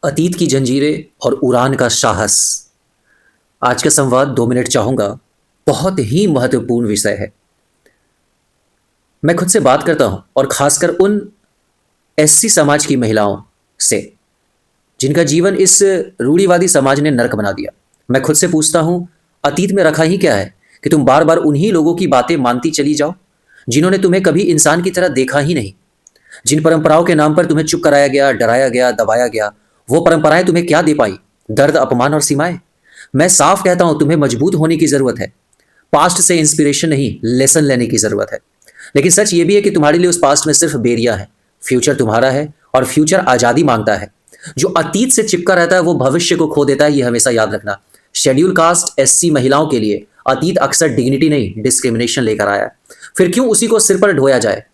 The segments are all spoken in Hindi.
अतीत की जंजीरें और उड़ान का साहस। आज का संवाद 2 मिनट चाहूंगा। बहुत ही महत्वपूर्ण विषय है। मैं खुद से बात करता हूं और खासकर उन एससी समाज की महिलाओं से जिनका जीवन इस रूढ़िवादी समाज ने नरक बना दिया। मैं खुद से पूछता हूं, अतीत में रखा ही क्या है कि तुम बार बार उन्हीं लोगों की बातें मानती चली जाओ जिन्होंने तुम्हें कभी इंसान की तरह देखा ही नहीं। जिन परंपराओं के नाम पर तुम्हें चुप कराया गया, डराया गया, दबाया गया, वो परंपराएं तुम्हें क्या दे पाई? दर्द, अपमान और सीमाएं। मैं साफ कहता हूं, तुम्हें मजबूत होने की जरूरत है। पास्ट से इंस्पिरेशन नहीं, लेसन लेने की जरूरत है। लेकिन सच ये भी है कि तुम्हारे लिए उस पास्ट में सिर्फ बेरिया है। फ्यूचर तुम्हारा है और फ्यूचर आजादी मांगता है। जो अतीत से चिपका रहता है वो भविष्य को खो देता है, ये हमेशा याद रखना। शेड्यूल कास्ट एससी महिलाओं के लिए अतीत अक्सर डिग्निटी नहीं, डिस्क्रिमिनेशन लेकर आया है। फिर क्यों उसी को सिर पर ढोया जाए?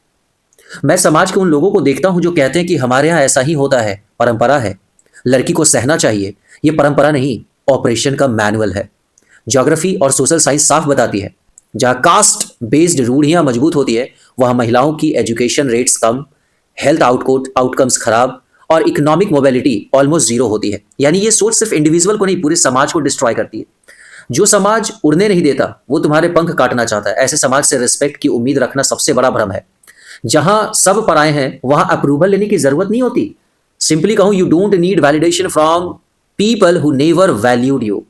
मैं समाज के उन लोगों को देखता हूं जो कहते हैं कि हमारे यहाँ ऐसा ही होता है, परंपरा है, लड़की को सहना चाहिए। ये परंपरा नहीं, ऑपरेशन का मैनुअल है। ज्योग्राफी और सोशल साइंस साफ बताती है, जहां कास्ट बेस्ड रूढ़ियां मजबूत होती है वहां महिलाओं की एजुकेशन रेट्स कम, हेल्थ आउटकम्स खराब और इकोनॉमिक मोबिलिटी ऑलमोस्ट जीरो होती है। यानी ये सोच सिर्फ इंडिविजुअल को नहीं, पूरे समाज को डिस्ट्रॉय करती है। जो समाज उड़ने नहीं देता वो तुम्हारे पंख काटना चाहता है। ऐसे समाज से रिस्पेक्ट की उम्मीद रखना सबसे बड़ा भ्रम है। जहां सब पराए हैं वहां अप्रूवल लेने की जरूरत नहीं होती। सिंपली कहूं, you don't need validation from people who never valued you.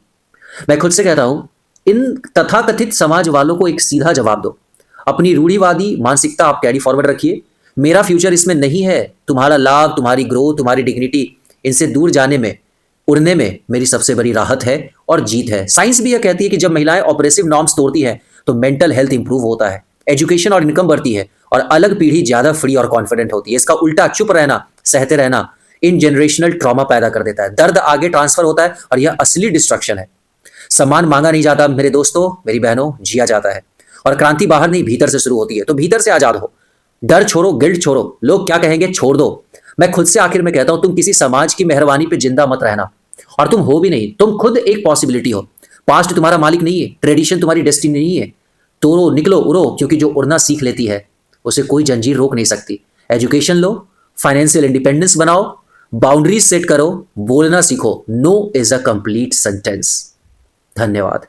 मैं खुद से कहता हूं, इन तथाकथित समाज वालों को एक सीधा जवाब दो। अपनी रूढ़िवादी मानसिकता आप कैरी फॉरवर्ड रखिए। मेरा फ्यूचर इसमें नहीं है। तुम्हारा लाभ, तुम्हारी ग्रोथ, तुम्हारी डिग्निटी, इनसे दूर जाने में, उड़ने में मेरी सबसे बड़ी राहत है और जीत है। साइंस भी यह कहती है कि जब महिलाएं ऑपरेसिव नॉर्म्स तोड़ती हैं तो मेंटल हेल्थ इंप्रूव होता है, एजुकेशन और इनकम बढ़ती है और अलग पीढ़ी ज्यादा फ्री और कॉन्फिडेंट होती है। इसका उल्टा चुप रहना, सहते रहना इन जनरेशनल ट्रॉमा पैदा कर देता है। दर्द आगे ट्रांसफर होता है और यह असली डिस्ट्रक्शन है। सम्मान मांगा नहीं जाता मेरे दोस्तों, मेरी बहनों, जिया जाता है। और क्रांति बाहर नहीं, भीतर से शुरू होती है। तो भीतर से आजाद हो। डर छोड़ो, गिल्ट छोड़ो, लोग क्या कहेंगे छोड़ दो। मैं खुद से आखिर में कहता हूं, तुम किसी समाज की मेहरबानी पे जिंदा मत रहना। और तुम हो भी नहीं, तुम खुद एक पॉसिबिलिटी हो। पास्ट तुम्हारा मालिक नहीं है, ट्रेडिशन तुम्हारी डेस्टिनी नहीं है। तोड़ो, निकलो, उड़ो, क्योंकि जो उड़ना सीख लेती है उसे कोई जंजीर रोक नहीं सकती। एजुकेशन लो, फाइनेंशियल इंडिपेंडेंस बनाओ, बाउंड्रीज सेट करो, बोलना सीखो। No is a complete sentence. धन्यवाद।